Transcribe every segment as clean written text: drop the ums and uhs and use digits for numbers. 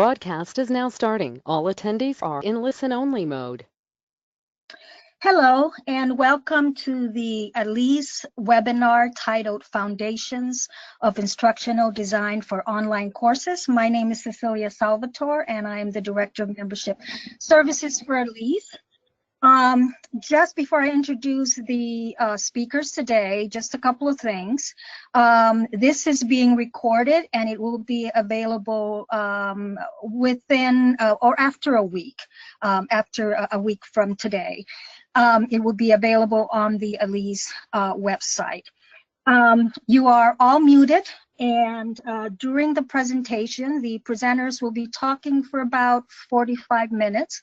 Broadcast is now starting. All attendees are in listen-only mode. Hello, and welcome to the ALISE webinar titled Foundations of Instructional Design for Online Courses. My name is Cecilia Salvatore, and I am the Director of Membership Services for ALISE. Just before I introduce the speakers today, just a couple of things. This is being recorded and it will be available within or after a week, after a week from today. It will be available on the ALISE website. You are all muted, and during the presentation, the presenters will be talking for about 45 minutes.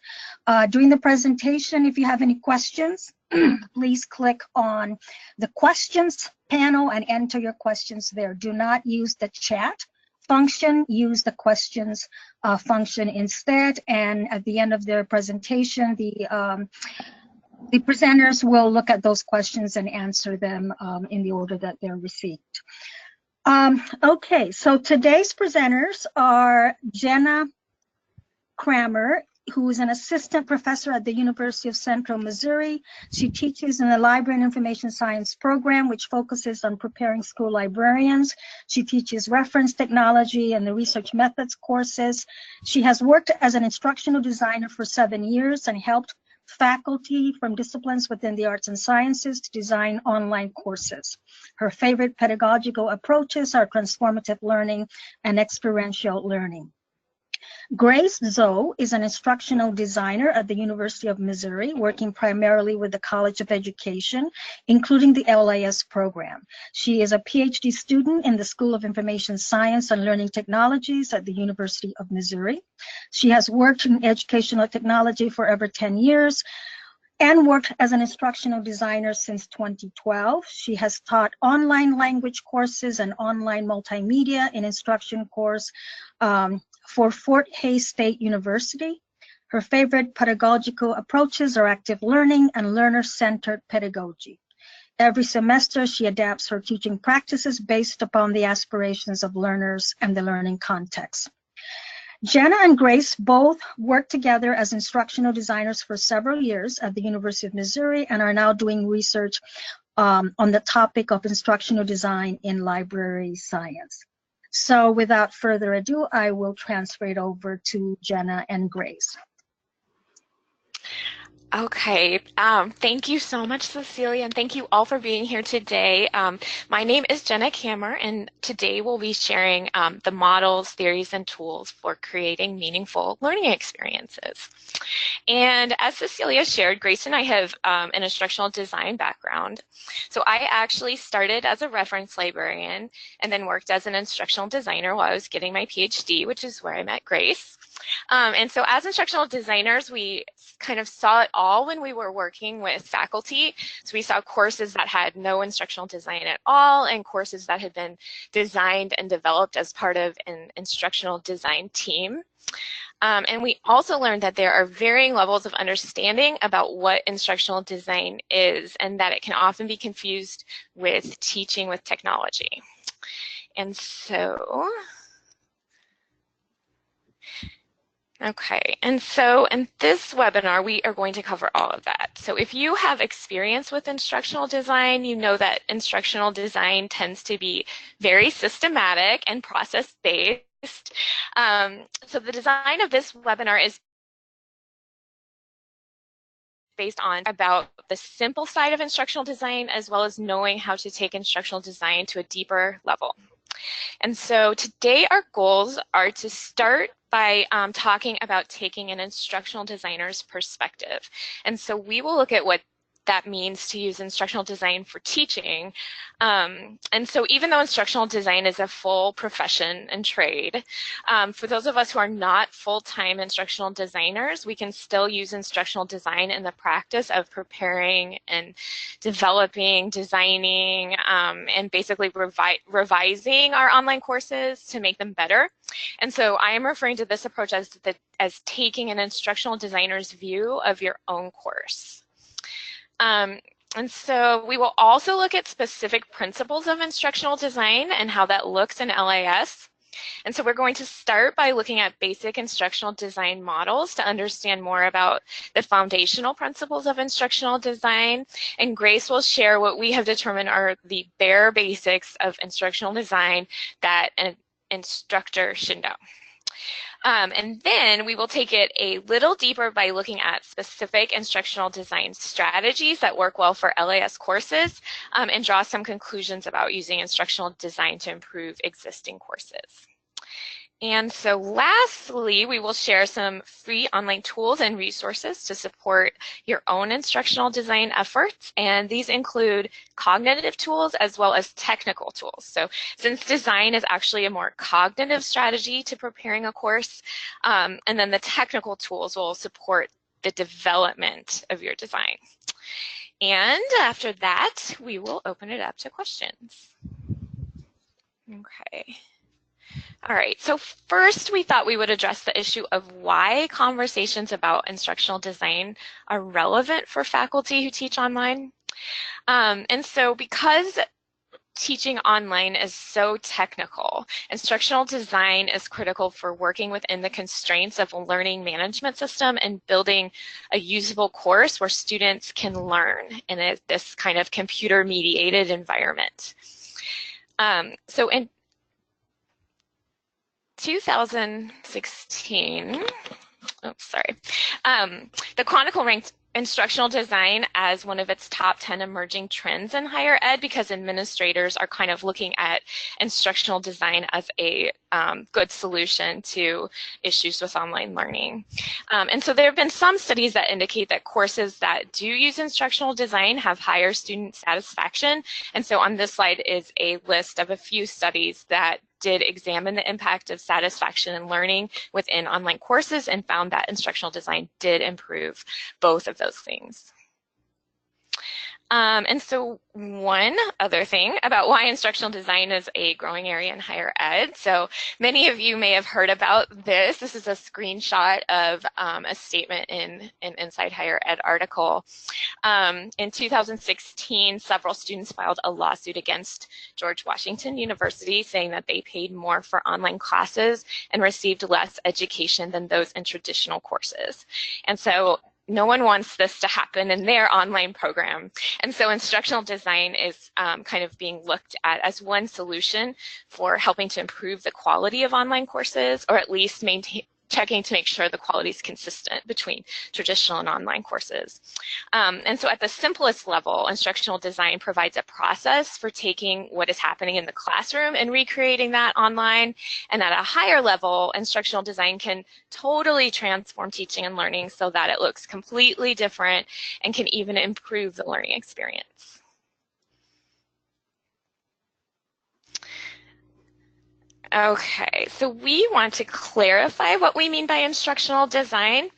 During the presentation, if you have any questions, please click on the questions panel and enter your questions there. Do not use the chat function, use the questions function instead, and at the end of their presentation, the presenters will look at those questions and answer them in the order that they're received. Okay, so today's presenters are Jenna Kramer, who is an assistant professor at the University of Central Missouri. She teaches in the Library and Information Science program, which focuses on preparing school librarians. She teaches reference technology and the research methods courses. She has worked as an instructional designer for 7 years and helped faculty from disciplines within the arts and sciences to design online courses. Her favorite pedagogical approaches are transformative learning and experiential learning. Grace Zoe is an instructional designer at the University of Missouri, working primarily with the College of Education, including the ALISE program. She is a PhD student in the School of Information Science and Learning Technologies at the University of Missouri. She has worked in educational technology for over 10 years and worked as an instructional designer since 2012. She has taught online language courses and online multimedia in instruction course for Fort Hays State University. Her favorite pedagogical approaches are active learning and learner-centered pedagogy. Every semester, she adapts her teaching practices based upon the aspirations of learners and the learning context. Jenna and Grace both worked together as instructional designers for several years at the University of Missouri and are now doing research on the topic of instructional design in library science. So without further ado, I will transfer it over to Jenna and Grace. Okay, thank you so much, Cecilia, and thank you all for being here today. My name is Jenna Kramer, and today we'll be sharing the models, theories, and tools for creating meaningful learning experiences. And as Cecilia shared, Grace and I have an instructional design background. So I actually started as a reference librarian and then worked as an instructional designer while I was getting my PhD, which is where I met Grace. And so as instructional designers, we kind of saw it all when we were working with faculty. So we saw courses that had no instructional design at all and courses that had been designed and developed as part of an instructional design team. And we also learned that there are varying levels of understanding about what instructional design is and that it can often be confused with teaching with technology. And so, okay, and so in this webinar, we are going to cover all of that. So if you have experience with instructional design, you know that instructional design tends to be very systematic and process-based. So the design of this webinar is based on about the simple side of instructional design, as well as knowing how to take instructional design to a deeper level. And so today our goals are to start by talking about taking an instructional designer's perspective. And so we will look at what that means to use instructional design for teaching. And so even though instructional design is a full profession and trade, for those of us who are not full-time instructional designers, we can still use instructional design in the practice of preparing and developing, designing, and basically revising our online courses to make them better. And so I am referring to this approach as taking an instructional designer's view of your own course. And so we will also look at specific principles of instructional design and how that looks in LIS. And so we're going to start by looking at basic instructional design models to understand more about the foundational principles of instructional design. And Grace will share what we have determined are the bare basics of instructional design that an instructor should know. And then we will take it a little deeper by looking at specific instructional design strategies that work well for LAS courses, and draw some conclusions about using instructional design to improve existing courses. And so lastly, we will share some free online tools and resources to support your own instructional design efforts. And these include cognitive tools as well as technical tools. So since design is actually a more cognitive strategy to preparing a course, and then the technical tools will support the development of your design. And after that, we will open it up to questions. Okay. All right, so first we thought we would address the issue of why conversations about instructional design are relevant for faculty who teach online. And so because teaching online is so technical, instructional design is critical for working within the constraints of a learning management system and building a usable course where students can learn in this kind of computer-mediated environment. So in 2016, the Chronicle ranked instructional design as one of its top 10 emerging trends in higher ed because administrators are kind of looking at instructional design as a good solution to issues with online learning. And so there have been some studies that indicate that courses that do use instructional design have higher student satisfaction. And so on this slide is a list of a few studies that did examine the impact of satisfaction and learning within online courses and found that instructional design did improve both of those things. And so one other thing about why instructional design is a growing area in higher ed. So many of you may have heard about this. This is a screenshot of a statement in an Inside Higher Ed article. In 2016, several students filed a lawsuit against George Washington University saying that they paid more for online classes and received less education than those in traditional courses. And so no one wants this to happen in their online program. And so instructional design is kind of being looked at as one solution for helping to improve the quality of online courses, or at least checking to make sure the quality is consistent between traditional and online courses. And so at the simplest level, instructional design provides a process for taking what is happening in the classroom and recreating that online. And at a higher level, instructional design can totally transform teaching and learning so that it looks completely different and can even improve the learning experience. Okay, so we want to clarify what we mean by instructional design.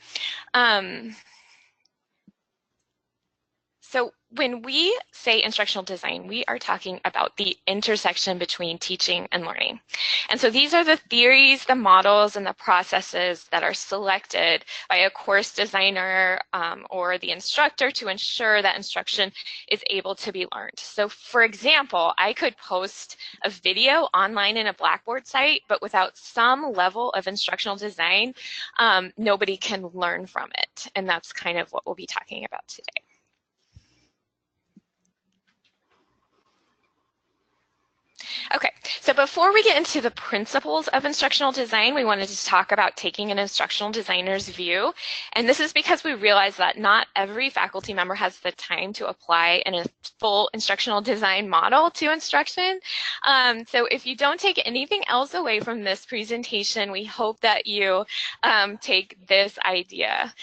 So when we say instructional design, we are talking about the intersection between teaching and learning. And so these are the theories, the models, and the processes that are selected by a course designer or the instructor to ensure that instruction is able to be learned. So for example, I could post a video online in a Blackboard site, but without some level of instructional design, nobody can learn from it. And that's kind of what we'll be talking about today. Okay, so before we get into the principles of instructional design, we wanted to talk about taking an instructional designer's view. And this is because we realize that not every faculty member has the time to apply a full instructional design model to instruction. So if you don't take anything else away from this presentation, we hope that you take this idea.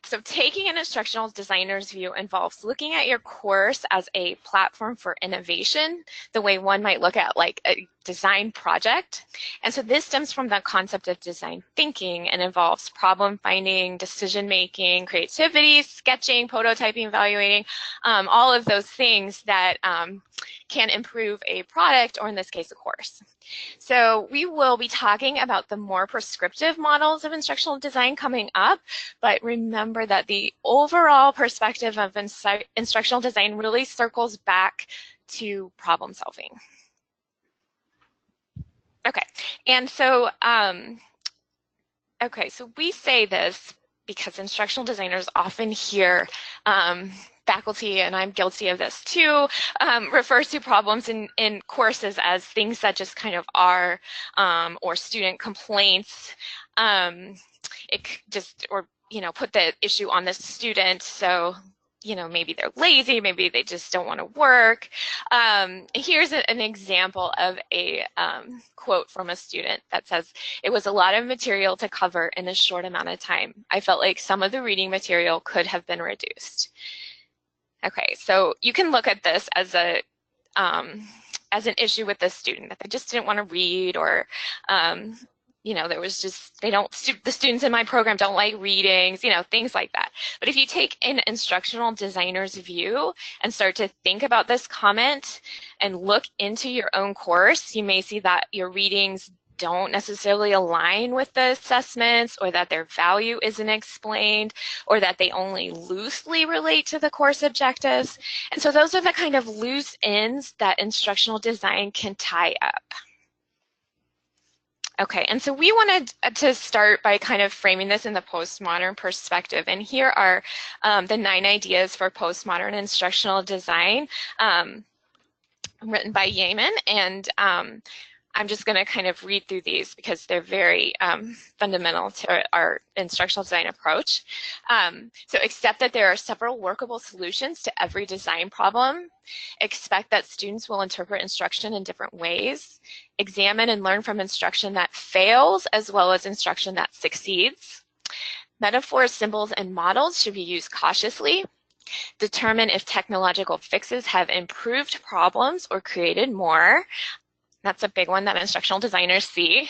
So taking an instructional designer's view involves looking at your course as a platform for innovation, the way one might look at like a design project. And so this stems from the concept of design thinking and involves problem finding, decision making, creativity, sketching, prototyping, evaluating, all of those things that can improve a product, or in this case, a course. So we will be talking about the more prescriptive models of instructional design coming up, but remember that the overall perspective of instructional design really circles back to problem solving. Okay, and so, okay, so we say this because instructional designers often hear faculty, and I'm guilty of this too, refers to problems in courses as things that just kind of are, or student complaints. It just, or, put the issue on the student. So, maybe they're lazy, maybe they just don't want to work. Here's an example of a quote from a student that says, "It was a lot of material to cover in a short amount of time. I felt like some of the reading material could have been reduced." Okay, so you can look at this as as an issue with the student, that they just didn't want to read, or there was just, the students in my program don't like readings, things like that. But if you take an instructional designer's view and start to think about this comment and look into your own course, you may see that your readings don't necessarily align with the assessments, or that their value isn't explained, or that they only loosely relate to the course objectives. And so those are the kind of loose ends that instructional design can tie up. Okay, and so we wanted to start by kind of framing this in the postmodern perspective. And here are the 9 ideas for postmodern instructional design, written by Yeaman. And I'm just going to kind of read through these because they're very fundamental to our instructional design approach. So accept that there are several workable solutions to every design problem. Expect that students will interpret instruction in different ways. Examine and learn from instruction that fails as well as instruction that succeeds. Metaphors, symbols, and models should be used cautiously. Determine if technological fixes have improved problems or created more. That's a big one that instructional designers see.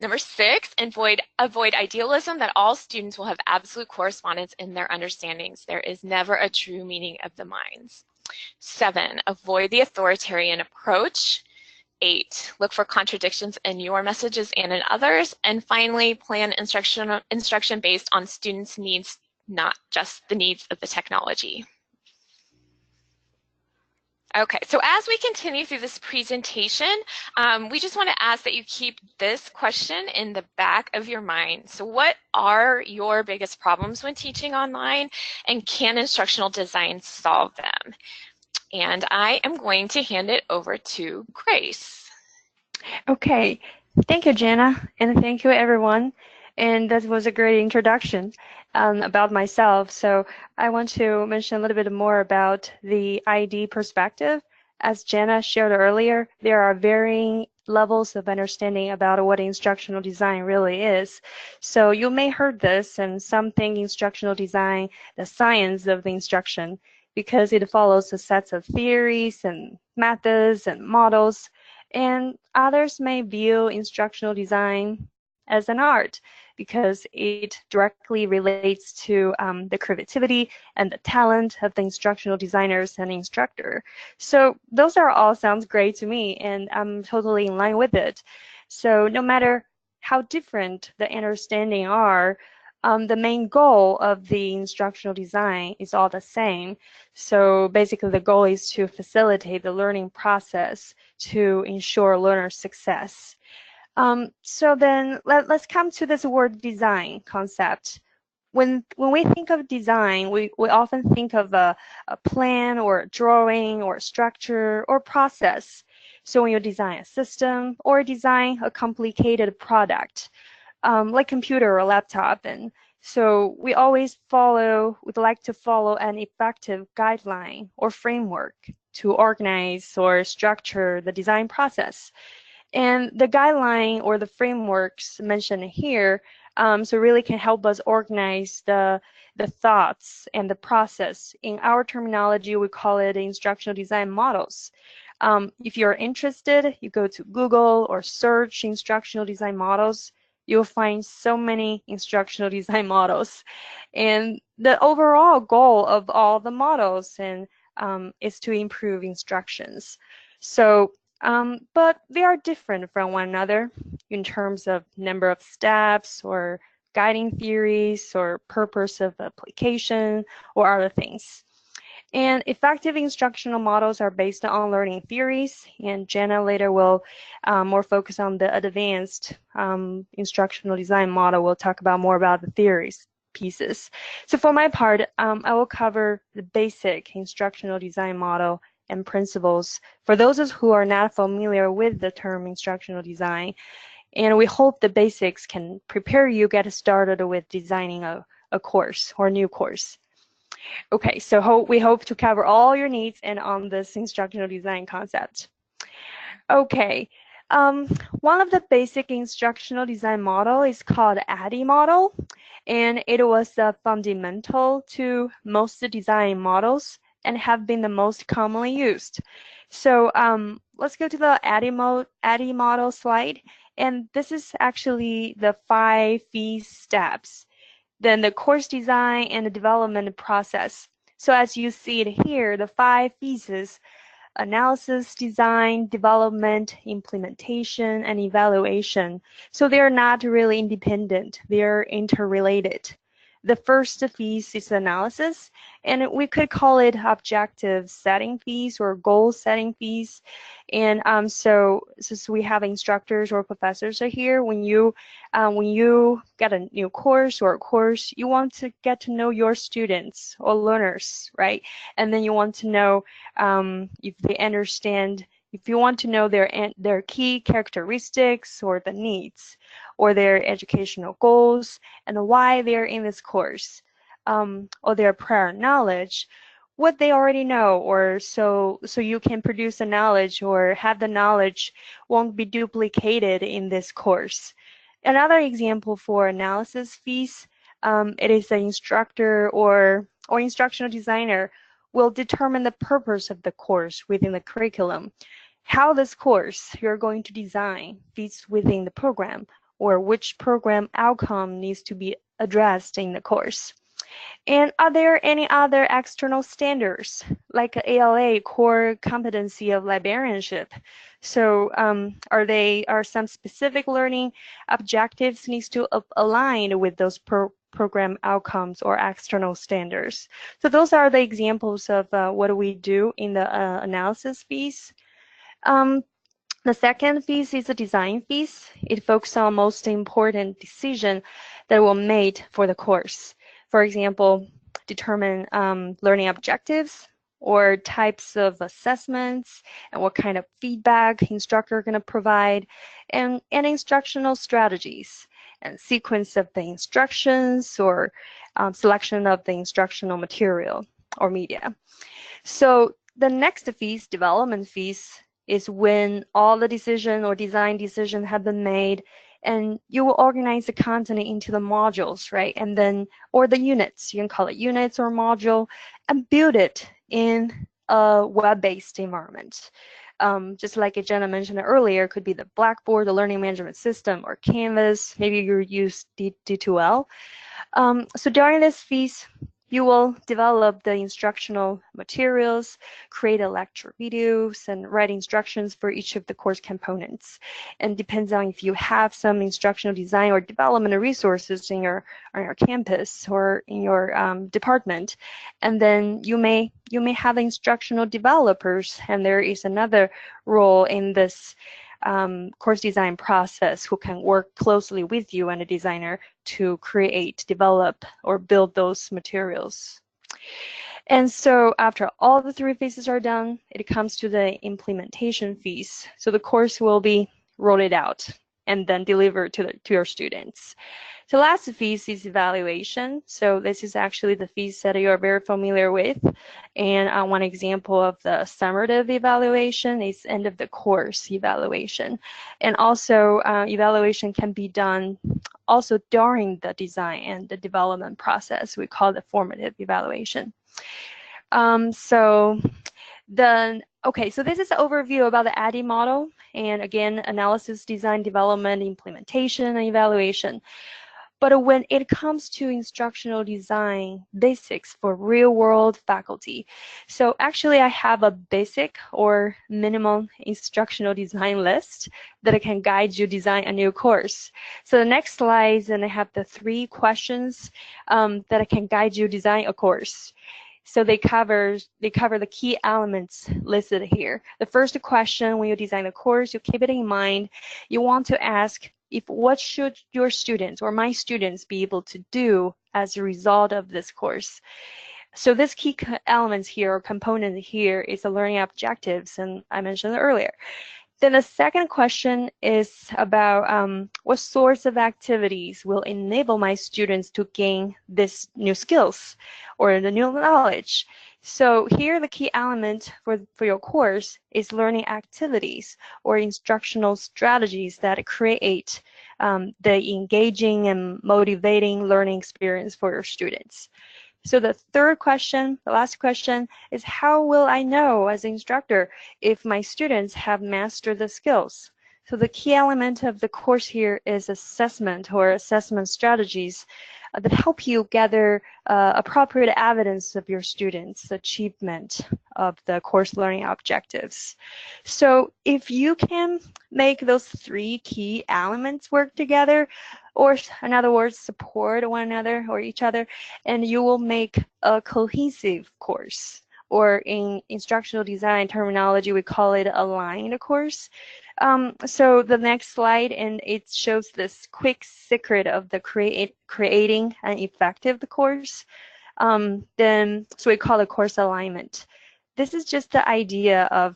Number 6, avoid idealism that all students will have absolute correspondence in their understandings. There is never a true meeting of the minds. 7, avoid the authoritarian approach. 8, look for contradictions in your messages and in others. And finally, plan instruction based on students' needs, not just the needs of the technology. Okay, so as we continue through this presentation, we just want to ask that you keep this question in the back of your mind. So what are your biggest problems when teaching online, and can instructional design solve them? And I am going to hand it over to Grace. Okay, thank you, Jenna, and thank you, everyone. And that was a great introduction about myself. So I want to mention a little bit more about the ID perspective. As Jenna shared earlier, there are varying levels of understanding about what instructional design really is. So you may heard this, and some think instructional design, the science of the instruction, because it follows a set of theories and methods and models. And others may view instructional design as an art because it directly relates to the creativity and the talent of the instructional designers and instructor. So those are all sounds great to me, and I'm totally in line with it. So no matter how different the understanding are, the main goal of the instructional design is all the same. So basically the goal is to facilitate the learning process to ensure learner success. So then let's come to this word design concept. When we think of design, we often think of a plan or a drawing or a structure or process. So when you design a system or design a complicated product, like computer or laptop, and so we would like to follow an effective guideline or framework to organize or structure the design process. And the guideline or the frameworks mentioned here so really can help us organize the thoughts and the process. In our terminology, we call it instructional design models. If you're interested, you go to Google or search instructional design models. You'll find so many instructional design models. And the overall goal of all the models is to improve instructions. So, but they are different from one another in terms of number of steps or guiding theories or purpose of application or other things. And effective instructional models are based on learning theories, and Jenna later will more focus on the advanced instructional design model. We'll talk about more about the theories pieces. So for my part, I will cover the basic instructional design model and principles for those who are not familiar with the term instructional design. And we hope the basics can prepare you get started with designing a course or new course. Okay, so we hope to cover all your needs and on this instructional design concept. Okay, one of the basic instructional design model is called ADDIE model, and it was fundamental to most design models and have been the most commonly used. So let's go to the ADDIE model slide, and this is actually the 5 phase steps. Then the course design and the development process. So as you see it here, the 5 phases: analysis, design, development, implementation, and evaluation. So they're not really independent, they're interrelated. The first phase is analysis, and we could call it objective setting phase or goal setting phase. And so since we have instructors or professors are here, when you get a new course or a course, you want to get to know your students or learners, right? And then you want to know if they understand, if you want to know their key characteristics or the needs or their educational goals and why they're in this course, or their prior knowledge, what they already know, or so you can produce the knowledge or have the knowledge won't be duplicated in this course. Another example for analysis phase, it is the instructor or instructional designer will determine the purpose of the course within the curriculum, how this course you're going to design fits within the program, or which program outcome needs to be addressed in the course. And are there any other external standards like ALA, core competency of librarianship? So are some specific learning objectives needs to align with those program outcomes or external standards? So those are the examples of what we do in the analysis phase. The second phase is the design phase. It focuses on most important decision that were made for the course. For example, determine learning objectives or types of assessments and what kind of feedback instructor are going to provide, and instructional strategies and sequence of the instructions or selection of the instructional material or media. So the next phase, development phase, is when all the decision or design decision have been made, and you will organize the content into the modules, right? And then, or the units, you can call it units or module, and build it in a web-based environment. Just like Jenna mentioned earlier, it could be the Blackboard, the learning management system, or Canvas. Maybe you use D2L. So during this phase, you will develop the instructional materials, create a lecture videos, and write instructions for each of the course components. And depends on if you have some instructional design or development resources on your campus or in your department. And then you may have instructional developers, and there is another role in this course design process who can work closely with you and a designer to create, develop, or build those materials. And so after all the 3 phases are done, it comes to the implementation phase. So the course will be rolled out and then delivered to your students. The last phase is evaluation. So this is actually the phase that you are very familiar with. And one example of the summative evaluation is end of the course evaluation. And also evaluation can be done also during the design and the development process. We call it formative evaluation. So this is an overview about the ADDIE model. And again, analysis, design, development, implementation, and evaluation. But when it comes to instructional design basics for real-world faculty, so actually I have a basic or minimum instructional design list that can guide you design a new course. So the next slides, and I have the 3 questions that can guide you design a course. So they cover the key elements listed here. The first question when you design the course, you keep it in mind. You want to ask what should your students or my students be able to do as a result of this course. So this key elements here or component here is the learning objectives, and I mentioned it earlier. Then the second question is about what sorts of activities will enable my students to gain this new skills or the new knowledge. So here the key element for your course is learning activities or instructional strategies that create the engaging and motivating learning experience for your students. So the third question, the last question, is how will I know as an instructor if my students have mastered the skills? So the key element of the course here is assessment or assessment strategies that help you gather appropriate evidence of your students' achievement of the course learning objectives. So if you can make those three key elements work together, or in other words, support one another or each other, and you will make a cohesive course. Or in instructional design terminology, we call it aligned course. So the next slide, and it shows this quick secret of the creating an effective course. So we call it course alignment. This is just the idea of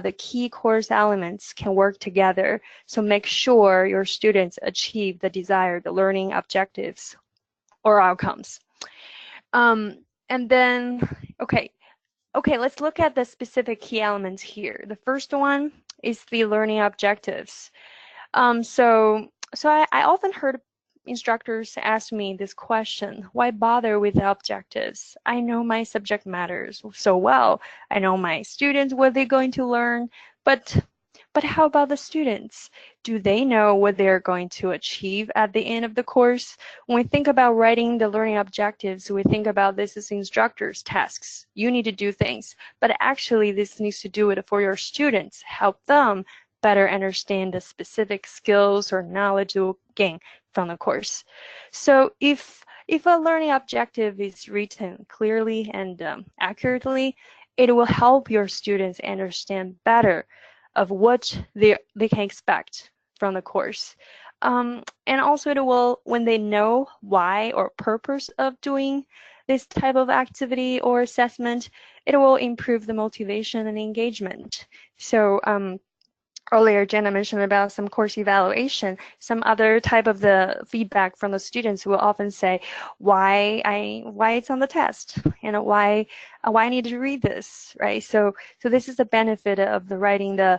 the key course elements can work together. So make sure your students achieve the desired learning objectives or outcomes. And then, okay, let's look at the specific key elements here. The first one is the learning objectives. So I often heard instructors ask me this question: why bother with the objectives? I know my subject matters so well. I know my students, what they're going to learn, but how about the students? Do they know what they're going to achieve at the end of the course? When we think about writing the learning objectives, we think about this as instructors' tasks. You need to do things, but actually this needs to do it for your students, help them better understand the specific skills or knowledge they will gain from the course. So if a learning objective is written clearly and accurately, it will help your students understand better of what they can expect from the course. And also it will, when they know why or purpose of doing this type of activity or assessment, it will improve the motivation and engagement. So earlier, Jenna mentioned about some course evaluation. Some other type of the feedback from the students will often say why it's on the test and why I need to read this, right? So this is the benefit of the writing the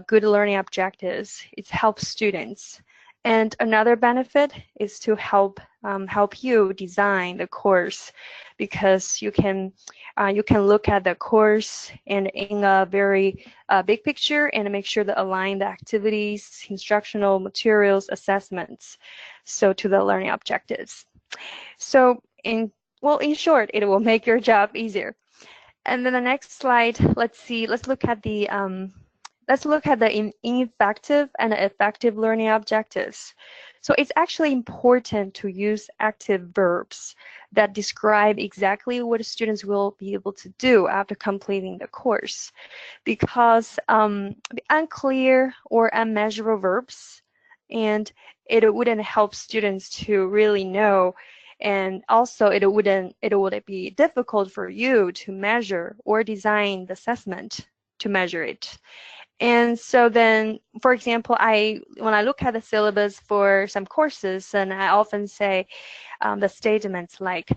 good learning objectives. It helps students. And another benefit is to help you design the course, because you can look at the course and in a very big picture and make sure to align the activities, instructional materials, assessments, so to the learning objectives. So in short, it will make your job easier. And then the next slide, let's look at the ineffective and effective learning objectives. So it's actually important to use active verbs that describe exactly what students will be able to do after completing the course, because the unclear or unmeasurable verbs, and it wouldn't help students to really know, and also it would be difficult for you to measure or design the assessment to measure it. And so then, for example, when I look at the syllabus for some courses, and I often say the statements like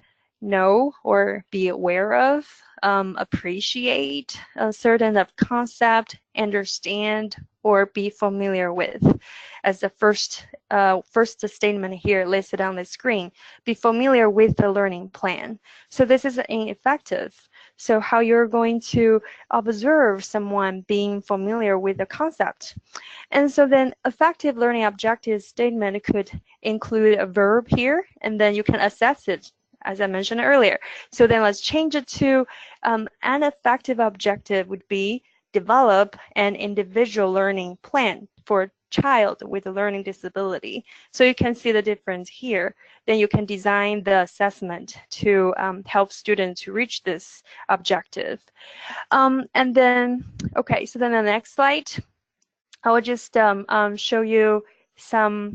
know or be aware of, appreciate a certain of concept, understand, or be familiar with, as the first statement here listed on the screen. Be familiar with the learning plan. So this is ineffective. So how you're going to observe someone being familiar with the concept. And so then effective learning objective statement could include a verb here, and then you can assess it, as I mentioned earlier. So then let's change it to an effective objective would be develop an individual learning plan child with a learning disability. So you can see the difference here. Then you can design the assessment to help students to reach this objective. And then, okay, so then the next slide, I will just show you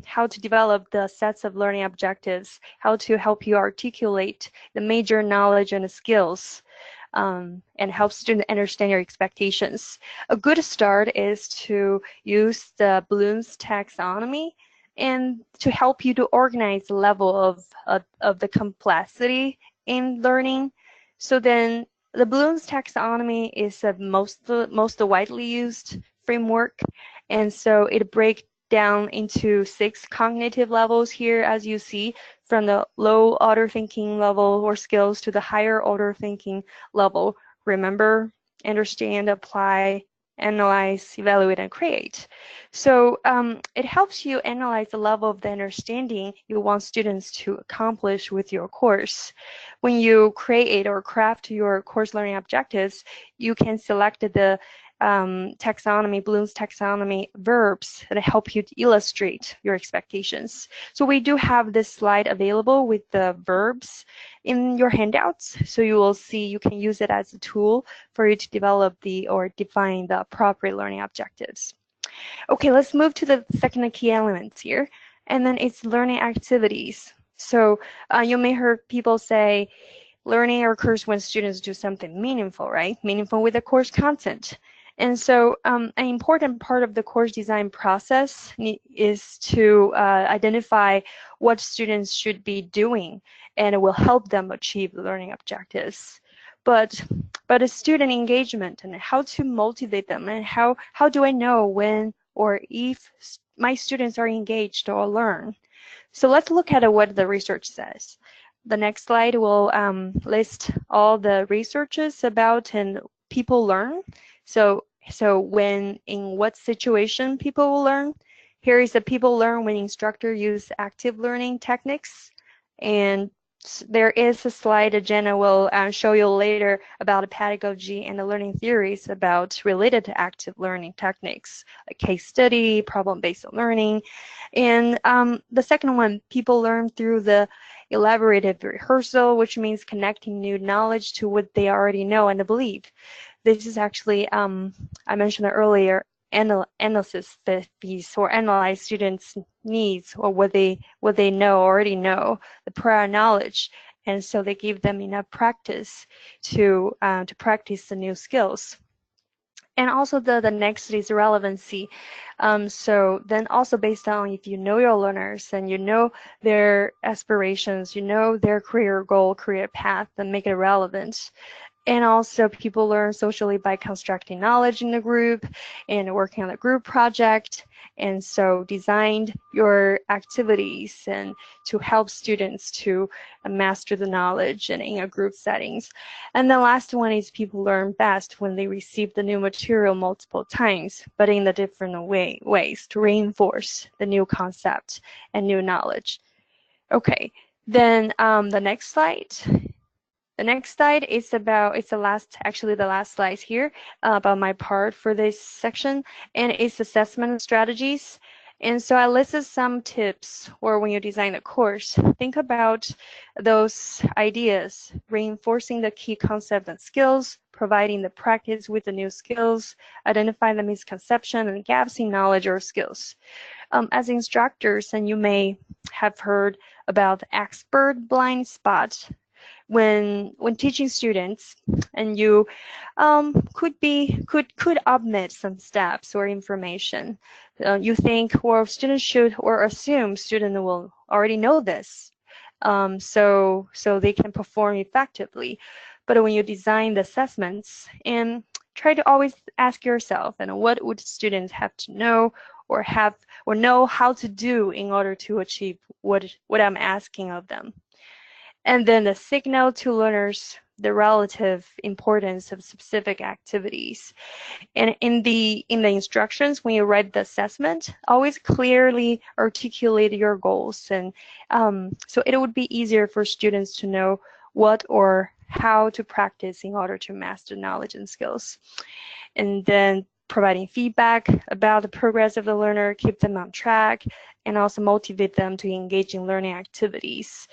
how to develop the sets of learning objectives, how to help you articulate the major knowledge and skills, and help students understand your expectations. A good start is to use the Bloom's taxonomy and to help you to organize the level of the complexity in learning. So then the Bloom's taxonomy is the most widely used framework, and so it breaks down into 6 cognitive levels here, as you see, from the low order thinking level or skills to the higher order thinking level. Remember, understand, apply, analyze, evaluate, and create. So it helps you analyze the level of the understanding you want students to accomplish with your course. When you create or craft your course learning objectives, you can select the taxonomy, Bloom's taxonomy verbs that help you to illustrate your expectations. So we do have this slide available with the verbs in your handouts. So you will see you can use it as a tool for you to develop or define the appropriate learning objectives. Okay, let's move to the second key elements here, and then it's learning activities. So you may hear people say learning occurs when students do something meaningful, right? Meaningful with the course content. And so an important part of the course design process is to identify what students should be doing, and it will help them achieve learning objectives. But a student engagement and how to motivate them, and how do I know when or if my students are engaged or learn? So let's look at what the research says. The next slide will list all the researches about and people learn. So when, in what situation people will learn. Here is the people learn when instructors use active learning techniques. And there is a slide that Jenna will show you later about the pedagogy and the learning theories related to active learning techniques, like case study, problem-based learning. And the second one, people learn through the elaborative rehearsal, which means connecting new knowledge to what they already know and believe. This is actually, I mentioned earlier, analysis piece, or analyze students' needs or what they already know, the prior knowledge, and so they give them enough practice to practice the new skills. And also the next is relevancy. So then also based on if you know your learners and you know their aspirations, you know their career goal, career path, then make it relevant. And also people learn socially by constructing knowledge in the group and working on a group project. And so designed your activities and to help students to master the knowledge and in a group settings. And the last one is people learn best when they receive the new material multiple times, but in the different ways to reinforce the new concept and new knowledge. Okay, then the next slide. The next slide is the last slide here about my part for this section, and it's assessment strategies. And so I listed some tips, or when you design a course, think about those ideas, reinforcing the key concepts and skills, providing the practice with the new skills, identifying the misconception and gaps in knowledge or skills. As instructors, and you may have heard about the expert blind spot. When teaching students, and you could omit some steps or information. You think, well, students should or assume student will already know this, so they can perform effectively. But when you design the assessments, and try to always ask yourself, and what would students have to know or know how to do in order to achieve what I'm asking of them. And then the signal to learners the relative importance of specific activities. And in the instructions, when you write the assessment, always clearly articulate your goals, and so it would be easier for students to know what or how to practice in order to master knowledge and skills. And then providing feedback about the progress of the learner, keep them on track, and also motivate them to engage in learning activities.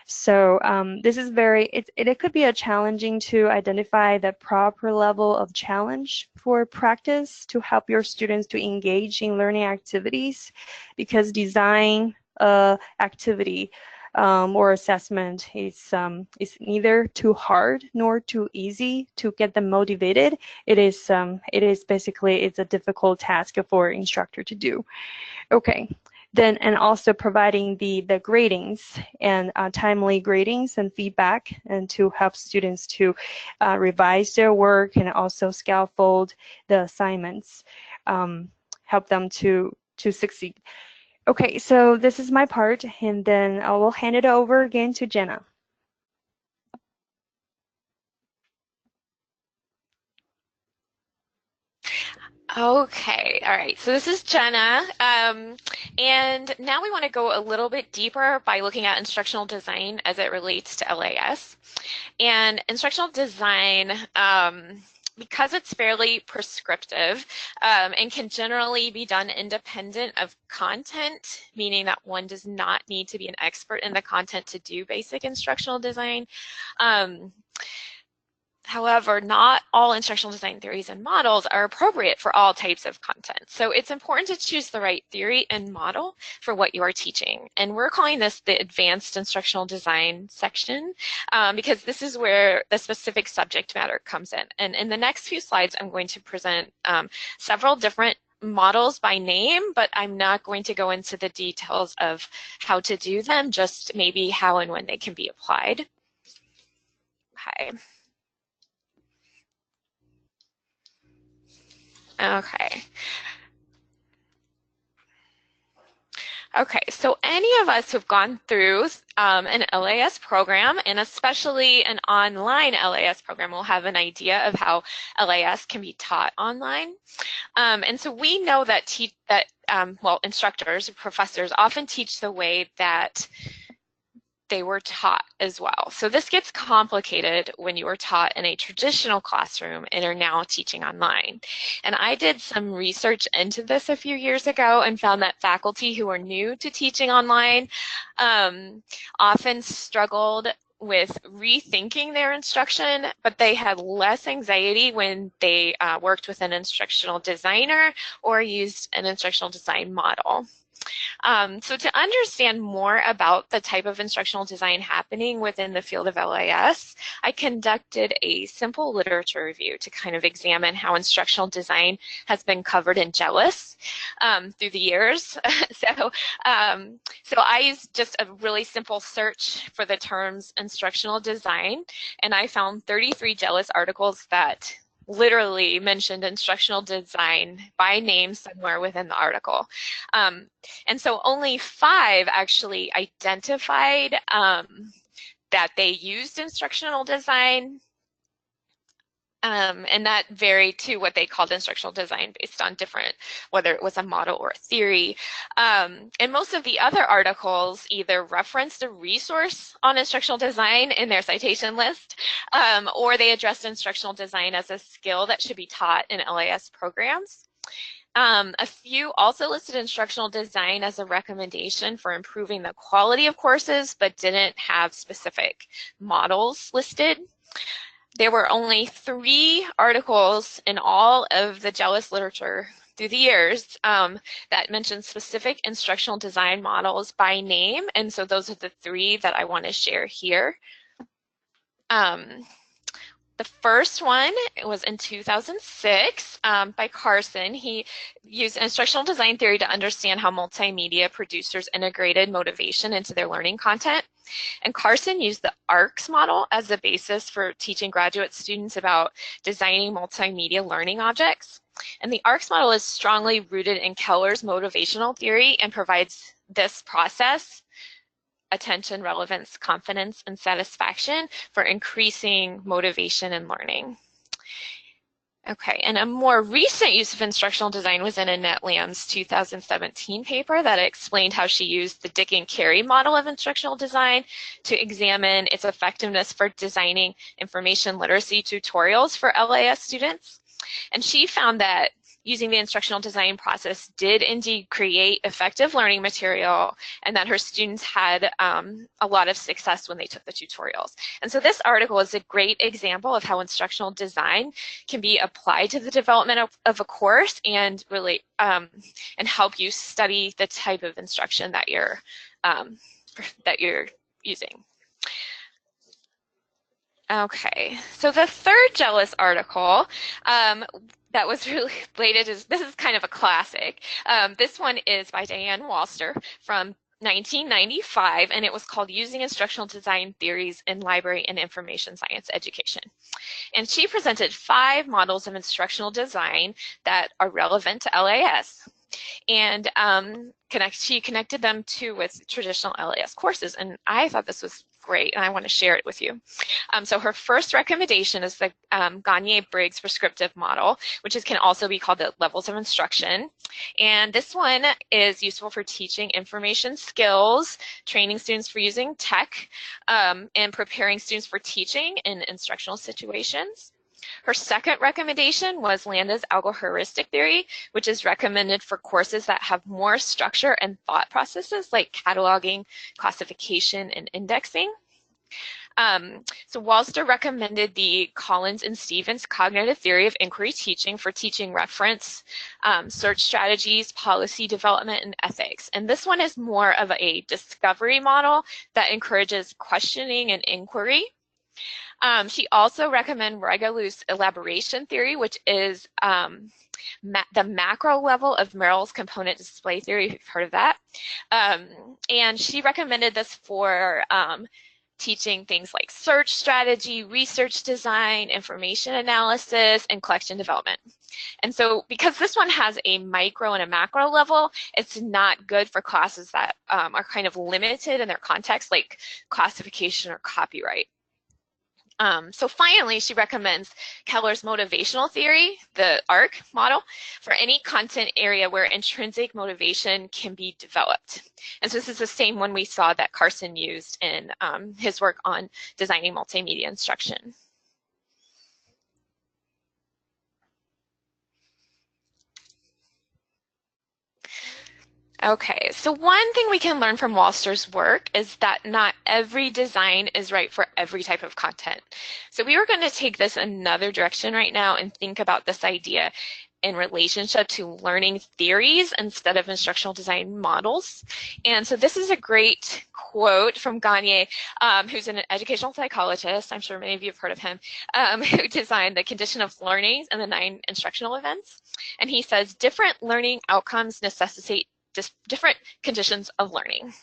So this is it could be challenging to identify the proper level of challenge for practice to help your students to engage in learning activities, because design activity or assessment is neither too hard nor too easy to get them motivated. It is basically it's a difficult task for an instructor to do. Okay. Then, and also providing the gradings and timely gradings and feedback, and to help students to revise their work and also scaffold the assignments, help them to succeed. Okay, so this is my part, and then I will hand it over again to Jenna. Okay, all right, so this is Jenna, and now we want to go a little bit deeper by looking at instructional design as it relates to LAS. And instructional design, because it's fairly prescriptive and can generally be done independent of content, meaning that one does not need to be an expert in the content to do basic instructional design. However, not all instructional design theories and models are appropriate for all types of content. So it's important to choose the right theory and model for what you are teaching. And we're calling this the advanced instructional design section because this is where the specific subject matter comes in. And in the next few slides, I'm going to present several different models by name, but I'm not going to go into the details of how to do them, just maybe how and when they can be applied. Okay. Okay, so any of us who've gone through an LAS program, and especially an online LAS program, will have an idea of how LAS can be taught online. And so we know that instructors, professors often teach the way that they were taught as well. So this gets complicated when you were taught in a traditional classroom and are now teaching online. And I did some research into this a few years ago and found that faculty who are new to teaching online often struggled with rethinking their instruction, but they had less anxiety when they worked with an instructional designer or used an instructional design model. So to understand more about the type of instructional design happening within the field of LAS, I conducted a simple literature review to kind of examine how instructional design has been covered in JELIS through the years. So I used just a really simple search for the terms instructional design, and I found 33 JELIS articles that literally mentioned instructional design by name somewhere within the article. And so only 5 actually identified that they used instructional design, and that varied to what they called instructional design based on different, whether it was a model or a theory. And most of the other articles either referenced a resource on instructional design in their citation list, or they addressed instructional design as a skill that should be taught in LAS programs. A few also listed instructional design as a recommendation for improving the quality of courses, but didn't have specific models listed. There were only 3 articles in all of the JELIS literature through the years that mentioned specific instructional design models by name, and so those are the 3 that I want to share here. The first one was in 2006 by Carson. He used instructional design theory to understand how multimedia producers integrated motivation into their learning content. And Carson used the ARCS model as the basis for teaching graduate students about designing multimedia learning objects. And the ARCS model is strongly rooted in Keller's motivational theory and provides this process: attention, relevance, confidence, and satisfaction for increasing motivation and learning. Okay, and a more recent use of instructional design was in Annette Lamb's 2017 paper that explained how she used the Dick and Carey model of instructional design to examine its effectiveness for designing information literacy tutorials for LAS students. And she found that using the instructional design process did indeed create effective learning material, and that her students had a lot of success when they took the tutorials. And so this article is a great example of how instructional design can be applied to the development of a course and really and help you study the type of instruction that you're using. Okay, so the third JELIS article that was related this is kind of a classic. This one is by Diane Walster from 1995, and it was called Using Instructional Design Theories in Library and Information Science Education. And she presented 5 models of instructional design that are relevant to LAS. And she connected them with traditional LAS courses, and I thought this was great, and I want to share it with you. So her first recommendation is the Gagne-Briggs prescriptive model, which can also be called the levels of instruction. And this one is useful for teaching information skills, training students for using tech, and preparing students for teaching in instructional situations. Her second recommendation was Landa's algoheuristic theory, which is recommended for courses that have more structure and thought processes like cataloging, classification, and indexing. So Walster recommended the Collins and Stevens cognitive theory of inquiry teaching for teaching reference, search strategies, policy development, and ethics. And this one is more of a discovery model that encourages questioning and inquiry. She also recommended Regalu's elaboration theory, which is the macro level of Merrill's component display theory, if you've heard of that. And she recommended this for teaching things like search strategy, research design, information analysis, and collection development. And so because this one has a micro and a macro level, it's not good for classes that are kind of limited in their context, like classification or copyright. So finally, she recommends Keller's motivational theory, the ARC model, for any content area where intrinsic motivation can be developed. And so this is the same one we saw that Carson used in his work on designing multimedia instruction. Okay, so one thing we can learn from Walster's work is that not every design is right for every type of content. So we are going to take this another direction right now and think about this idea in relationship to learning theories instead of instructional design models. And so this is a great quote from Gagne, who's an educational psychologist. I'm sure many of you have heard of him, who designed the condition of learning and the 9 instructional events. And he says, different learning outcomes necessitate different conditions of learning.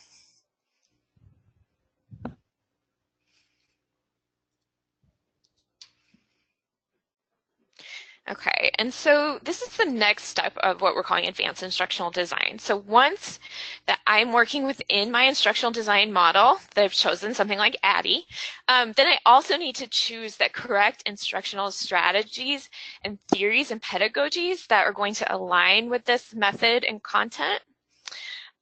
Okay, and so this is the next step of what we're calling advanced instructional design. So once that I'm working within my instructional design model, that I've chosen something like ADDIE, then I also need to choose the correct instructional strategies and theories and pedagogies that are going to align with this method and content.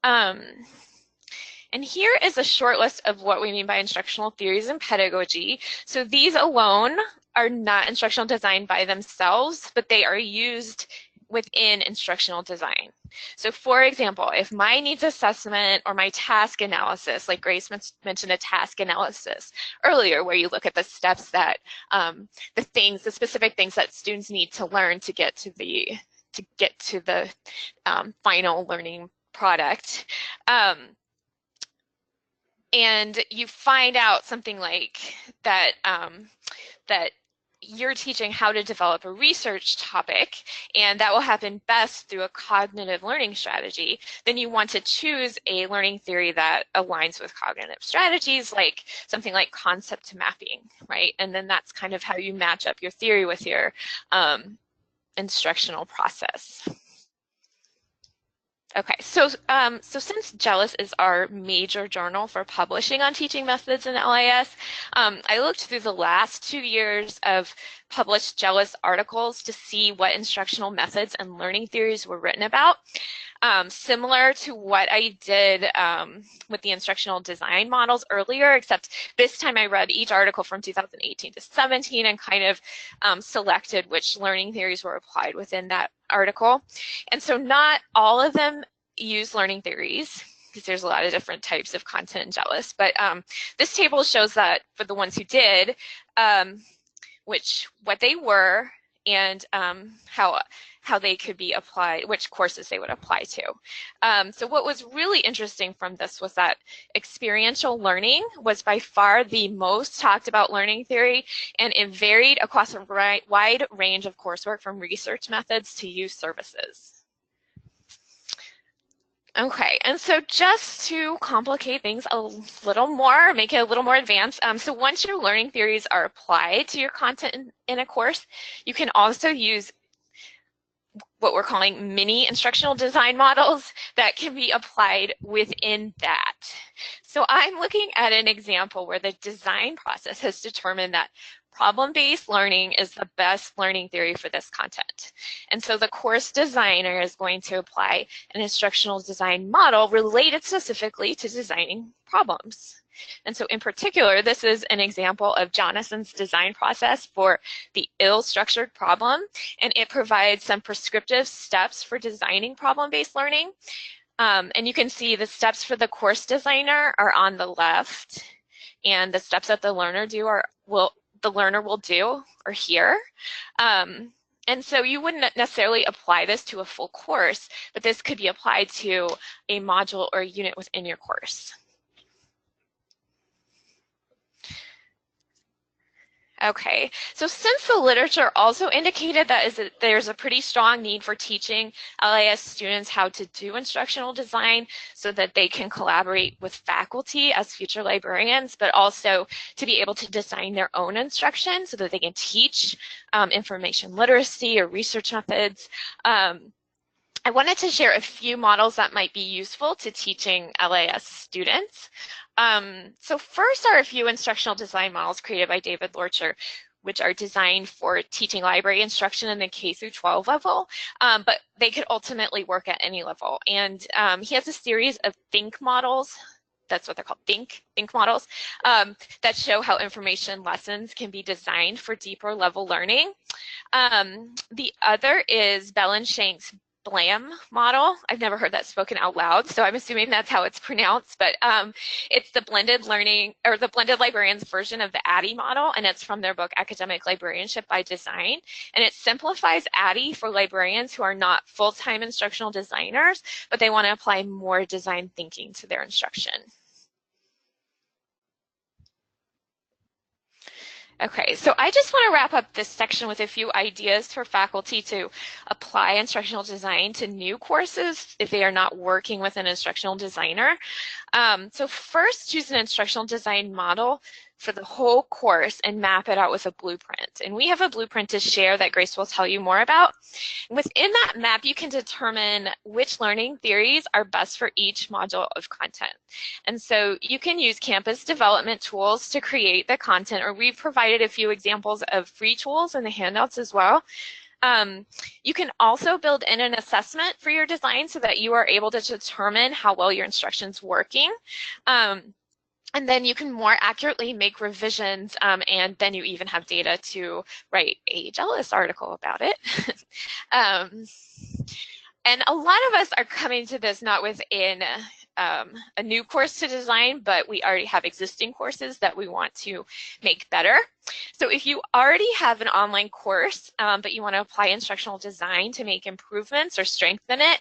And here is a short list of what we mean by instructional theories and pedagogy. So these alone are not instructional design by themselves, but they are used within instructional design. So for example, if my needs assessment or my task analysis, like Grace mentioned a task analysis earlier, where you look at the steps that, the specific things that students need to learn to get to the final learning product, and you find out something like that, that you're teaching how to develop a research topic, and that will happen best through a cognitive learning strategy, then you want to choose a learning theory that aligns with cognitive strategies, like something like concept mapping, right? And then that's kind of how you match up your theory with your instructional process. Okay, so since JELIS is our major journal for publishing on teaching methods in LIS, I looked through the last 2 years of published JELIS articles to see what instructional methods and learning theories were written about. similar to what I did with the instructional design models earlier, except this time I read each article from 2018 to 17 and kind of selected which learning theories were applied within that article. And so not all of them use learning theories, because there's a lot of different types of content in JELIS, but this table shows that for the ones who did, what they were and how they could be applied, which courses they would apply to. So what was really interesting from this was that experiential learning was by far the most talked about learning theory, and it varied across a wide range of coursework from research methods to use services. Okay, and so just to complicate things a little more, make it a little more advanced, so once your learning theories are applied to your content in a course, you can also use what we're calling mini instructional design models that can be applied within that. So I'm looking at an example where the design process has determined that problem-based learning is the best learning theory for this content. And so the course designer is going to apply an instructional design model related specifically to designing problems. And so in particular, this is an example of Jonathan's design process for the ill-structured problem, and it provides some prescriptive steps for designing problem-based learning. And you can see the steps for the course designer are on the left, and the steps that the learner will do are here. And so you wouldn't necessarily apply this to a full course, but this could be applied to a module or a unit within your course. Okay, so since the literature also indicated that there's a pretty strong need for teaching LIS students how to do instructional design so that they can collaborate with faculty as future librarians, but also to be able to design their own instruction so that they can teach information literacy or research methods. I wanted to share a few models that might be useful to teaching LIS students. So first are a few instructional design models created by David Lorcher, which are designed for teaching library instruction in the K through 12 level, but they could ultimately work at any level. And he has a series of think models, that's what they're called, think models, that show how information lessons can be designed for deeper level learning. The other is Bellenshank's BLAM model. I've never heard that spoken out loud, so I'm assuming that's how it's pronounced, but it's the blended learning, or the blended librarians version of the ADDIE model, and it's from their book, Academic Librarianship by Design. And it simplifies ADDIE for librarians who are not full-time instructional designers, but they want to apply more design thinking to their instruction. Okay, so I just want to wrap up this section with a few ideas for faculty to apply instructional design to new courses if they are not working with an instructional designer. So first, choose an instructional design model for the whole course and map it out with a blueprint. And we have a blueprint to share that Grace will tell you more about. Within that map, you can determine which learning theories are best for each module of content. And so you can use campus development tools to create the content, or we've provided a few examples of free tools in the handouts as well. You can also build in an assessment for your design so that you are able to determine how well your instruction's working. And then you can more accurately make revisions, and then you even have data to write a JELIS article about it. And a lot of us are coming to this not within a new course to design, but we already have existing courses that we want to make better. So if you already have an online course, but you want to apply instructional design to make improvements or strengthen it,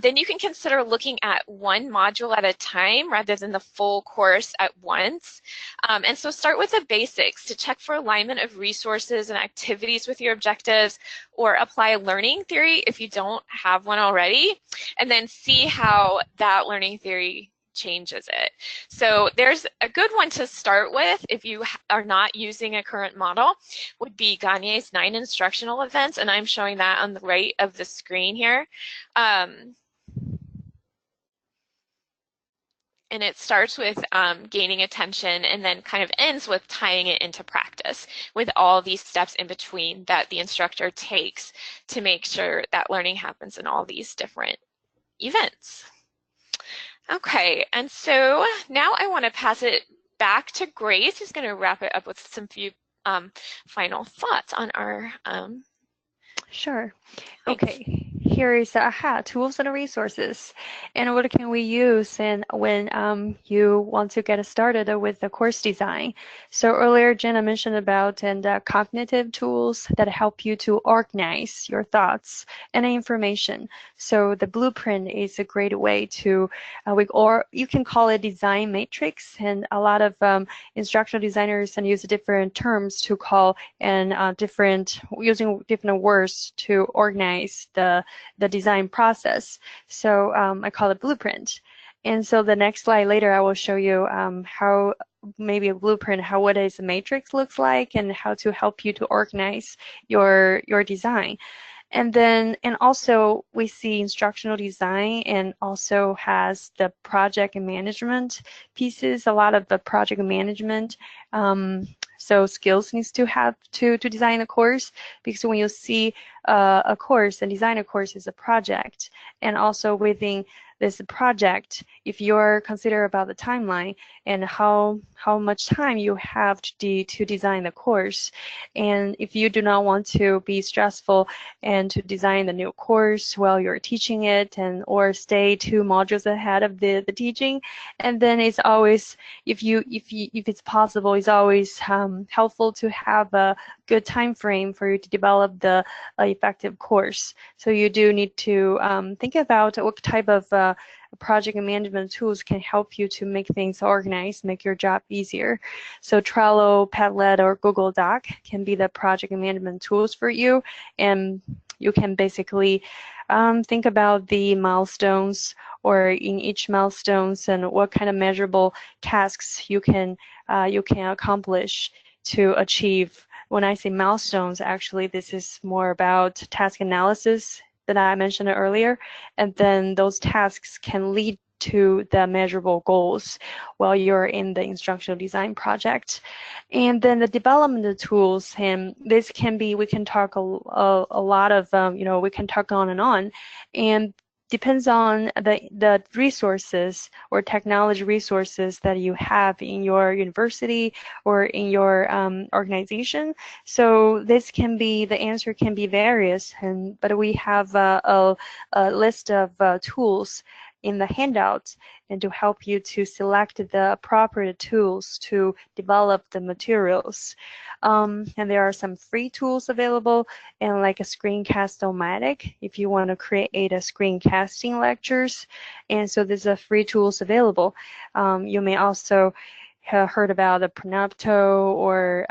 then you can consider looking at one module at a time rather than the full course at once. And so start with the basics to check for alignment of resources and activities with your objectives, or apply a learning theory if you don't have one already, and then see how that learning theory changes it. So there's a good one to start with if you are not using a current model, would be Gagne's 9 instructional events, and I'm showing that on the right of the screen here. And it starts with gaining attention and then kind of ends with tying it into practice with all these steps in between that the instructor takes to make sure that learning happens in all these different events. Okay, and so now I want to pass it back to Grace, who's going to wrap it up with some few final thoughts on our Sure. Thanks. Okay, here is tools and resources, and what can we use and when you want to get started with the course design. So earlier Jenna mentioned about cognitive tools that help you to organize your thoughts and information. So the blueprint is a great way to or you can call it design matrix, and a lot of instructional designers and use different terms to call and using different words to organize the design process. So I call it blueprint. And so the next slide later, I will show you how maybe a blueprint, what is a matrix looks like, and how to help you to organize your design. And also we see instructional design and also has the project and management pieces, a lot of the project management. So skills needs to have to design a course, because when you see a course and design a course is a project, and also within this project, if you're consider about the timeline and how much time you have to design the course, and if you do not want to be stressful and to design the new course while you're teaching it, and or stay 2 modules ahead of the teaching, and then it's always, if it's possible, it's always helpful to have a good time frame for you to develop the effective course. So you do need to think about what type of project and management tools can help you to make things organized, make your job easier. So Trello, Padlet, or Google Doc can be the project and management tools for you, and you can basically think about the milestones, or in each milestones, and what kind of measurable tasks you can accomplish to achieve. When I say milestones, actually this is more about task analysis that I mentioned earlier, and then those tasks can lead to the measurable goals while you're in the instructional design project. And then the development tools, and this can be, we can talk a lot of, we can talk on, and depends on the resources or technology resources that you have in your university or in your organization. So this can be, the answer can be various, but we have a list of tools in the handouts, and to help you to select the appropriate tools to develop the materials. And there are some free tools available, and like a Screencast-O-Matic if you want to create a screencasting lectures. And so there's a free tools available. You may also have heard about the Pronapto, or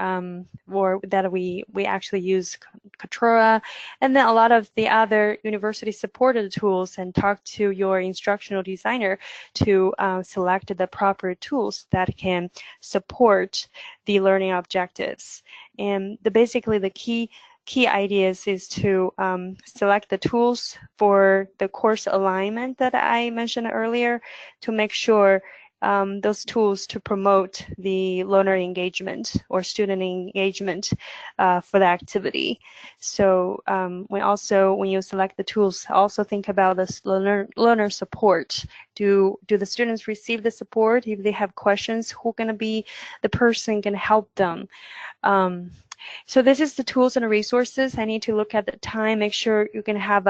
that we actually use Katura, and then a lot of the other university supported tools, and talk to your instructional designer to select the proper tools that can support the learning objectives. And basically the key ideas is to select the tools for the course alignment that I mentioned earlier, to make sure those tools to promote the learner engagement or student engagement for the activity. So when you select the tools, also think about this learner support. Do the students receive the support? If they have questions, who's going to be the person can help them? So this is the tools and resources. I need to look at the time, make sure you can have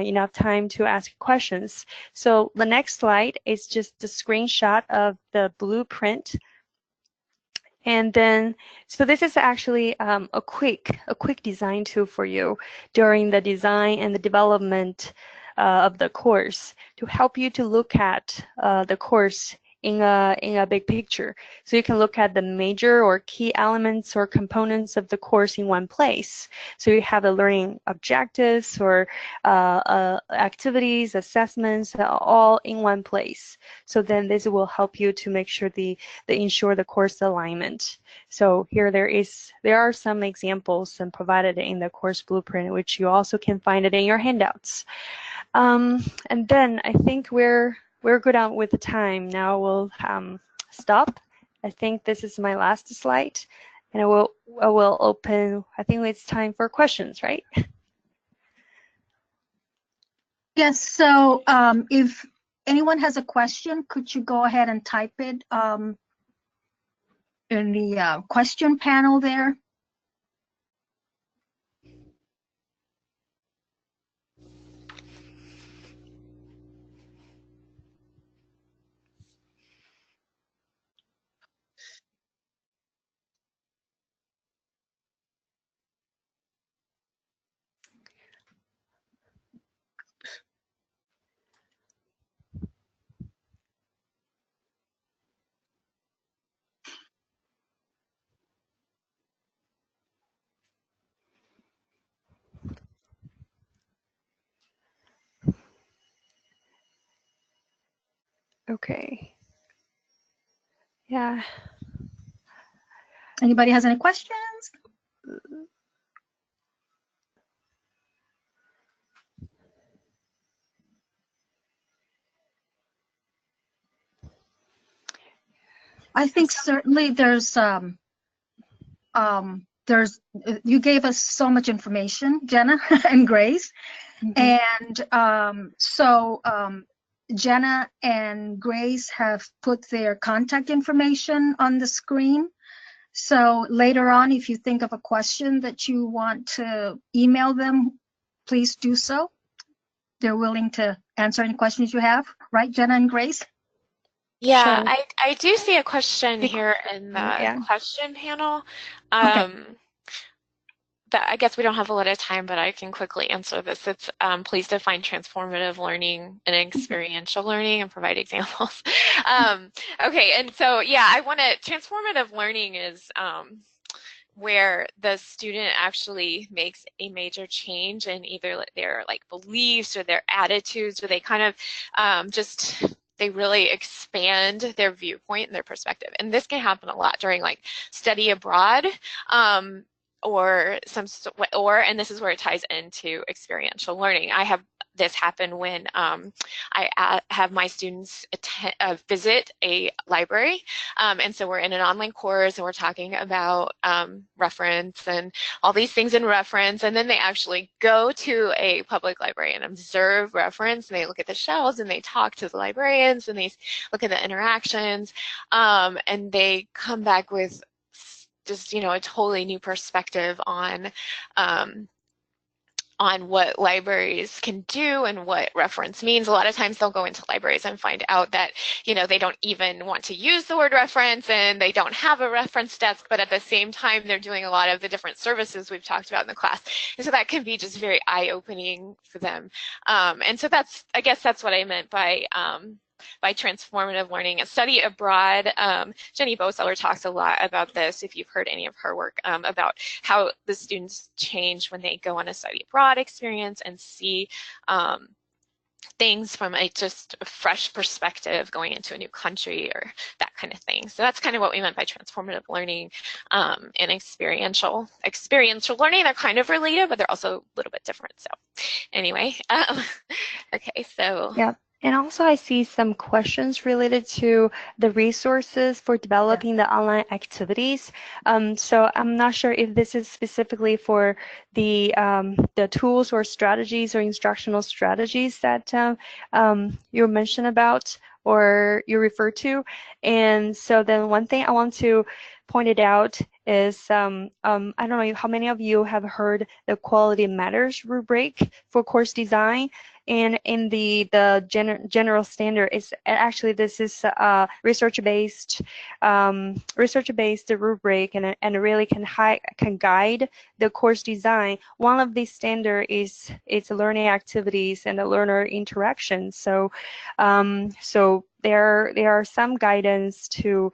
enough time to ask questions. So the next slide is just a screenshot of the blueprint. And then, so this is actually a quick design tool for you during the design and the development of the course, to help you to look at the course in a big picture. So you can look at the major or key elements or components of the course in one place. So you have the learning objectives or activities, assessments, all in one place. So then this will help you to make sure ensure the course alignment. So here there are some examples and provided in the course blueprint, which you also can find it in your handouts. And then I think we're good on with the time. Now we'll stop. I think this is my last slide, and I will open. I think it's time for questions, right? Yes, so if anyone has a question, could you go ahead and type it in the question panel there? Okay. Yeah. Anybody has any questions? I think certainly you gave us so much information, Jenna and Grace. And Jenna and Grace have put their contact information on the screen. So later on, if you think of a question that you want to email them, please do so. They're willing to answer any questions you have, right, Jenna and Grace? Yeah, Sure. I do see a question here in the Yeah. question panel. Okay. That I guess we don't have a lot of time, but I can quickly answer this. It's please define transformative learning and experiential learning and provide examples. Okay, and so yeah, transformative learning is where the student actually makes a major change in either their like beliefs or their attitudes, or they kind of they really expand their viewpoint and their perspective. And this can happen a lot during like study abroad, and this is where it ties into experiential learning. I have this happen when I have my students visit a library, and so we're in an online course and we're talking about reference and all these things in reference, and then they actually go to a public library and observe reference, and they look at the shelves and they talk to the librarians and they look at the interactions, and they come back with just, you know, a totally new perspective on what libraries can do and what reference means. A lot of times they'll go into libraries and find out that, you know, they don't even want to use the word reference and they don't have a reference desk, but at the same time, they're doing a lot of the different services we've talked about in the class. And so that can be just very eye-opening for them. And so I guess that's what I meant by transformative learning. And study abroad, Jenny Boseller talks a lot about this, if you've heard any of her work, about how the students change when they go on a study abroad experience and see things from just a fresh perspective going into a new country or that kind of thing. So that's kind of what we meant by transformative learning and experiential learning. They're kind of related, but they're also a little bit different. So anyway, okay, so. Yeah. And also I see some questions related to the resources for developing the online activities. So I'm not sure if this is specifically for the tools or strategies or instructional strategies that you mentioned about or you refer to. And so then one thing I want to point it out is I don't know how many of you have heard the Quality Matters rubric for course design. And in the general standard, is actually this is a research-based rubric, and it really can guide the course design. One of these standards is it's learning activities and the learner interaction. So there are some guidance to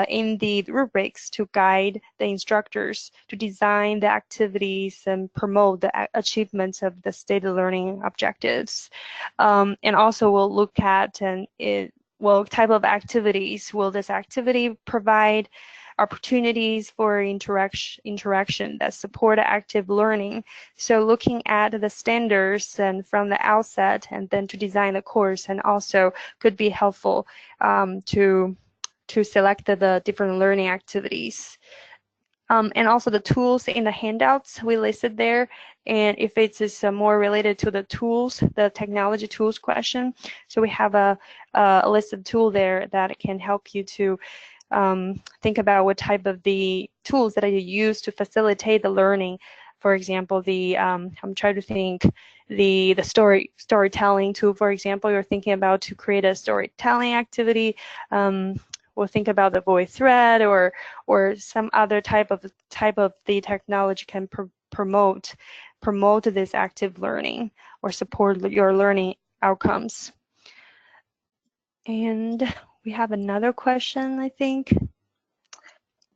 in the rubrics to guide the instructors to design the activities and promote the achievements of the stated learning objectives. And also we'll look at what type of activities will this activity provide opportunities for interaction that support active learning. So looking at the standards and from the outset and then to design the course, and also could be helpful to select the different learning activities. And also the tools in the handouts we listed there. And if it's more related to the tools, the technology tools question, so we have a listed tool there that can help you to think about what type of the tools that you use to facilitate the learning. For example, I'm trying to think the storytelling tool, for example, you're thinking about to create a storytelling activity. We'll think about the voice thread or some other type of the technology can promote this active learning or support your learning outcomes. And we have another question, I think.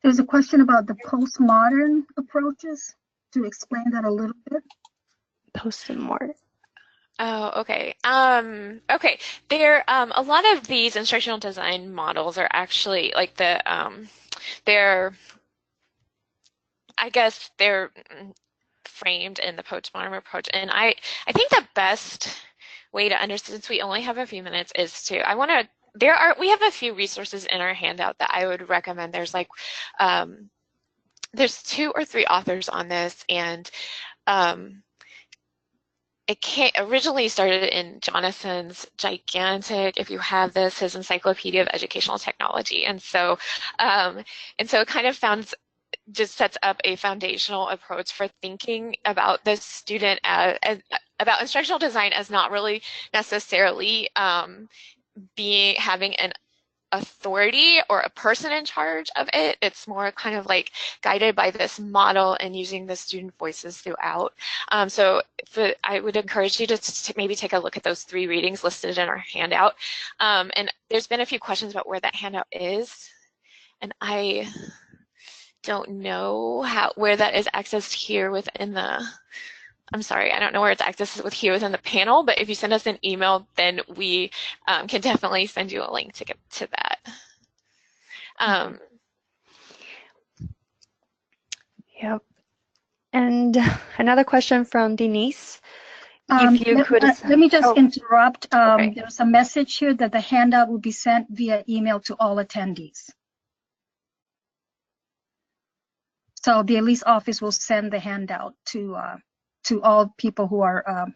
There's a question about the postmodern approaches. To explain that a little bit. Postmodern. Oh, okay. Okay. A lot of these instructional design models are actually like I guess they're framed in the postmodern approach. And I think the best way to understand, since we only have a few minutes, is we have a few resources in our handout that I would recommend. There's 2 or 3 authors on this, and it originally started in Jonathan's gigantic, if you have this, his Encyclopedia of Educational Technology. And so it kind of just sets up a foundational approach for thinking about the student about instructional design as not really necessarily having an authority or a person in charge of it. It's more kind of like guided by this model and using the student voices throughout. So I would encourage you to maybe take a look at those 3 readings listed in our handout. And there's been a few questions about where that handout is, and I don't know where that is accessed here within the I'm sorry, I don't know where it's accessed here within the panel, but if you send us an email, then we can definitely send you a link to get to that. Yep. And another question from Denise. If you could... let me just interrupt. Okay. There's a message here that the handout will be sent via email to all attendees. So the ALISE office will send the handout to all people who are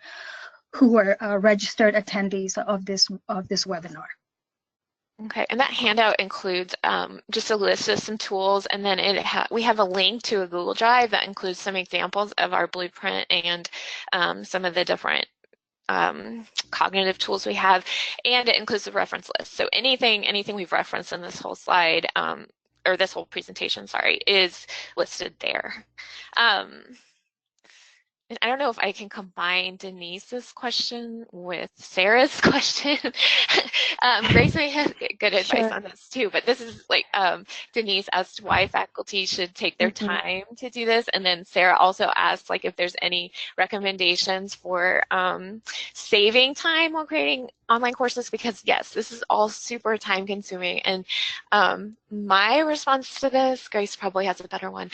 registered attendees of this webinar. Okay, and that handout includes just a list of some tools, and then we have a link to a Google Drive that includes some examples of our blueprint and some of the different cognitive tools we have, and it includes a reference list. So anything we've referenced in this whole slide, or this whole presentation, sorry, is listed there. And I don't know if I can combine Denise's question with Sarah's question. Grace may have good advice on this too, but this is like Denise asked why faculty should take their time to do this, and then Sarah also asked like if there's any recommendations for saving time while creating online courses, because yes, this is all super time consuming, and my response to this, Grace probably has a better one,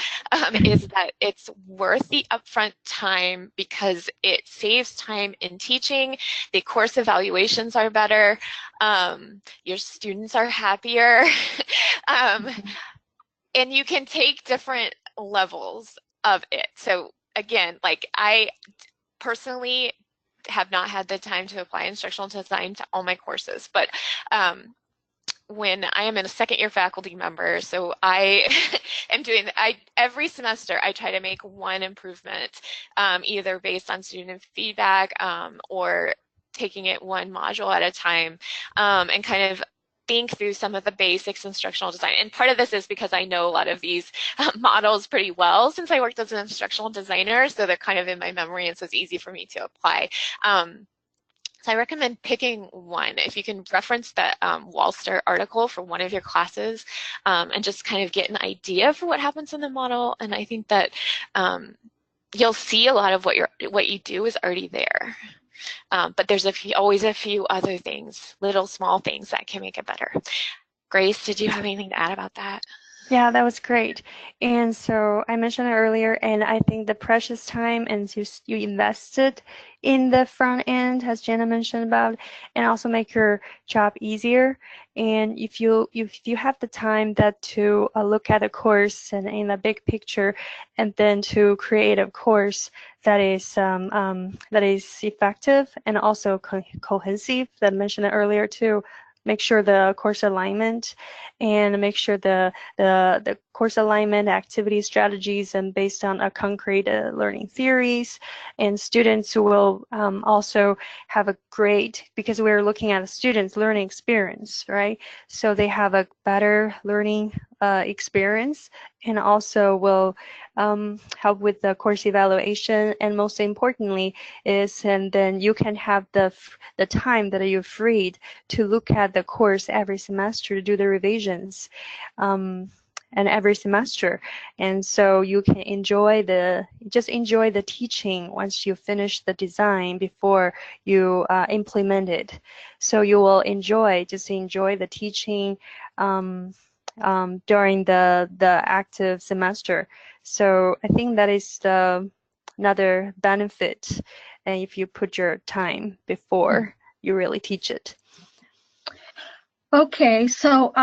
is that it's worth the upfront time because it saves time in teaching, the course evaluations are better, your students are happier, and you can take different levels of it. So again, like I personally have not had the time to apply instructional design to all my courses, but when I am in a second-year faculty member, so I am doing, every semester I try to make one improvement, either based on student feedback or taking it one module at a time, and kind of think through some of the basics instructional design. And part of this is because I know a lot of these models pretty well since I worked as an instructional designer, so they're kind of in my memory, and so it's easy for me to apply. So I recommend picking one. If you can reference that Wallster article for one of your classes, and just kind of get an idea for what happens in the model, and I think that you'll see a lot of what you do is already there. But there's always a few other things, little small things that can make it better. Grace, did you have anything to add about that? Yeah, that was great. And so I mentioned it earlier, and I think the precious time and you invested in the front end, as Jenna mentioned about, and also make your job easier. And if you have the time that to look at a course and in the big picture, and then to create a course that is effective and also cohesive, that I mentioned it earlier too. Make sure the course alignment and make sure the course alignment, activity strategies, and based on a concrete learning theories. And students will also have a great, because we're looking at a student's learning experience, right? So they have a better learning experience, and also will help with the course evaluation. And most importantly and then you can have the time that you're freed to look at the course every semester to do the revisions. And every semester, and so you can enjoy the teaching once you finish the design before you implement it. So you will enjoy the teaching during the active semester. So I think that is another benefit, and if you put your time before you really teach it. Okay, so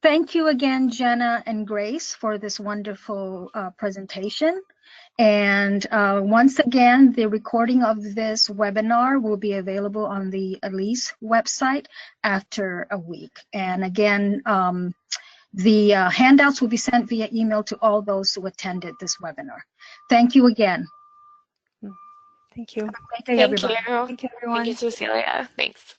thank you again, Jenna and Grace, for this wonderful presentation. And once again, the recording of this webinar will be available on the ALISE website after a week. And again, the handouts will be sent via email to all those who attended this webinar. Thank you again. Thank you. Great day, Thank everybody. you. Thank you, everyone. Thank you, Cecilia. Thanks.